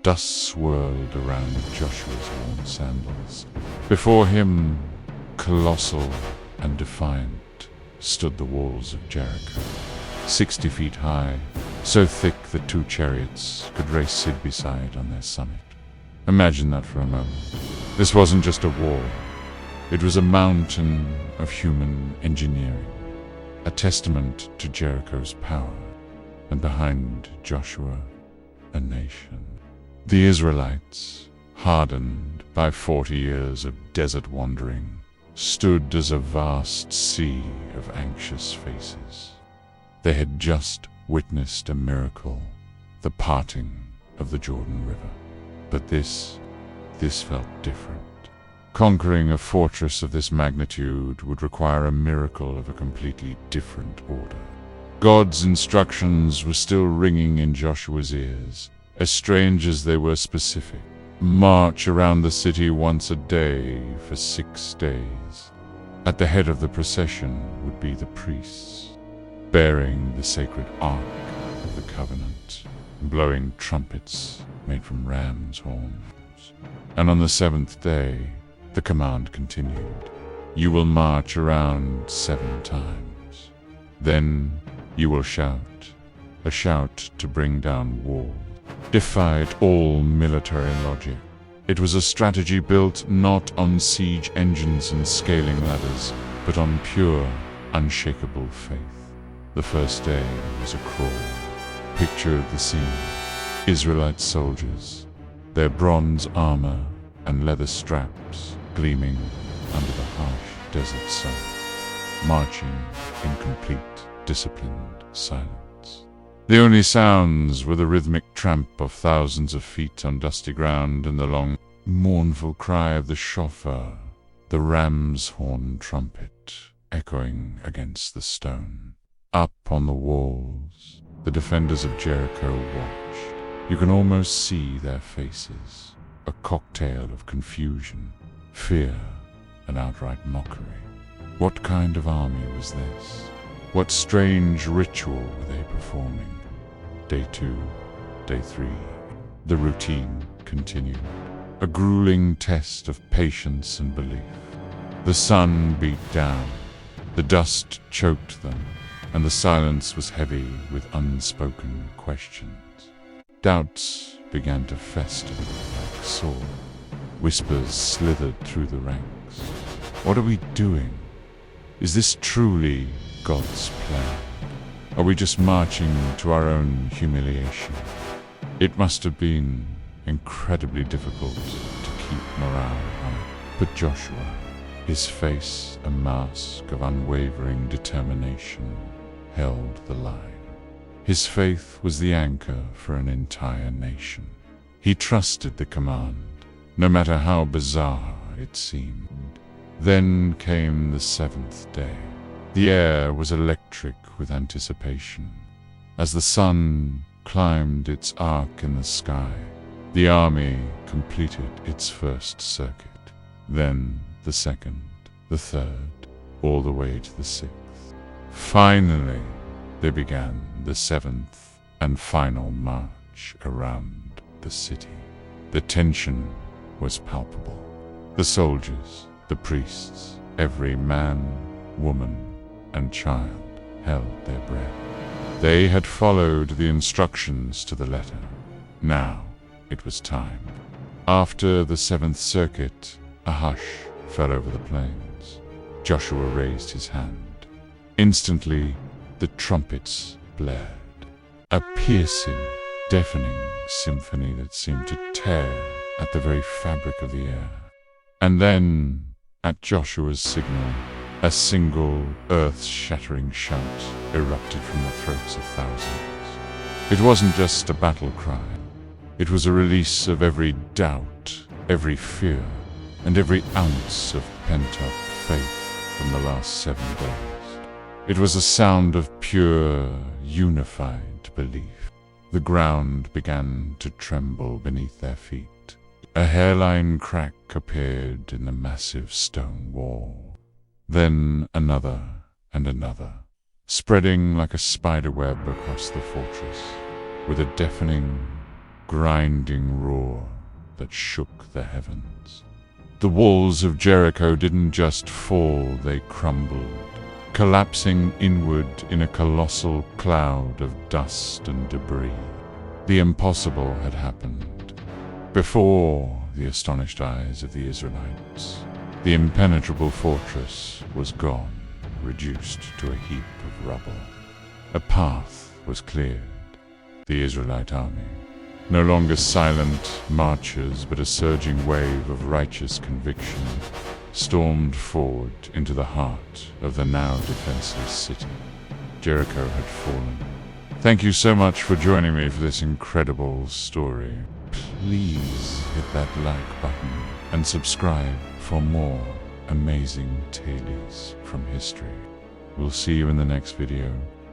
Dust swirled around Joshua's worn sandals. Before him, colossal and defiant, stood the walls of Jericho, 60 feet high, so thick that 2 chariots could race side by side on their summit. Imagine that for a moment. This wasn't just a wall. It was a mountain of human engineering, a testament to Jericho's power, and behind Joshua, a nation. The Israelites, hardened by 40 years of desert wandering, stood as a vast sea of anxious faces. They had just witnessed a miracle, the parting of the Jordan River. But this felt different. Conquering a fortress of this magnitude would require a miracle of a completely different order. God's instructions were still ringing in Joshua's ears, as strange as they were specific. March around the city once a day for 6 days. At the head of the procession would be the priests, bearing the sacred ark of the covenant, blowing trumpets made from ram's horns. And on the 7th day, the command continued. You will march around 7 times. Then you will shout, a shout to bring down walls. Defied all military logic. It was a strategy built not on siege engines and scaling ladders, but on pure, unshakable faith. The first day was a crawl. Picture the scene. Israelite soldiers, their bronze armor and leather straps gleaming under the harsh desert sun, marching in complete, disciplined silence. The only sounds were the rhythmic tramp of thousands of feet on dusty ground and the long, mournful cry of the shofar, the ram's horn trumpet, echoing against the stone. Up on the walls, the defenders of Jericho watched. You can almost see their faces, a cocktail of confusion, fear, and outright mockery. What kind of army was this? What strange ritual were they performing? Day 2, day 3, the routine continued. A grueling test of patience and belief. The sun beat down, the dust choked them, and the silence was heavy with unspoken questions. Doubts began to fester like sore. Whispers slithered through the ranks. What are we doing? Is this truly God's plan? Are we just marching to our own humiliation? It must have been incredibly difficult to keep morale up. But Joshua, his face a mask of unwavering determination, held the line. His faith was the anchor for an entire nation. He trusted the command, no matter how bizarre it seemed. Then came the 7th day. The air was electric with anticipation. As the sun climbed its arc in the sky, the army completed its first circuit. Then the 2nd, the 3rd, all the way to the 6th. Finally, they began the 7th and final march around the city. The tension was palpable. The soldiers, the priests, every man, woman, and child held their breath. They had followed the instructions to the letter. Now it was time. After the 7th circuit, a hush fell over the plains. Joshua raised his hand. Instantly, the trumpets blared. A piercing, deafening symphony that seemed to tear at the very fabric of the air. And then, at Joshua's signal, a single earth-shattering shout erupted from the throats of thousands. It wasn't just a battle cry. It was a release of every doubt, every fear, and every ounce of pent-up faith from the last 7 days. It was a sound of pure, unified belief. The ground began to tremble beneath their feet. A hairline crack appeared in the massive stone wall. Then another and another, spreading like a spider web across the fortress, with a deafening, grinding roar that shook the heavens. The walls of Jericho didn't just fall, they crumbled, collapsing inward in a colossal cloud of dust and debris. The impossible had happened. Before the astonished eyes of the Israelites, the impenetrable fortress was gone, reduced to a heap of rubble. A path was cleared. The Israelite army, no longer silent marchers but a surging wave of righteous conviction, stormed forward into the heart of the now defenseless city. Jericho had fallen. Thank you so much for joining me for this incredible story. Please hit that like button and subscribe for more amazing tales from history. We'll see you in the next video.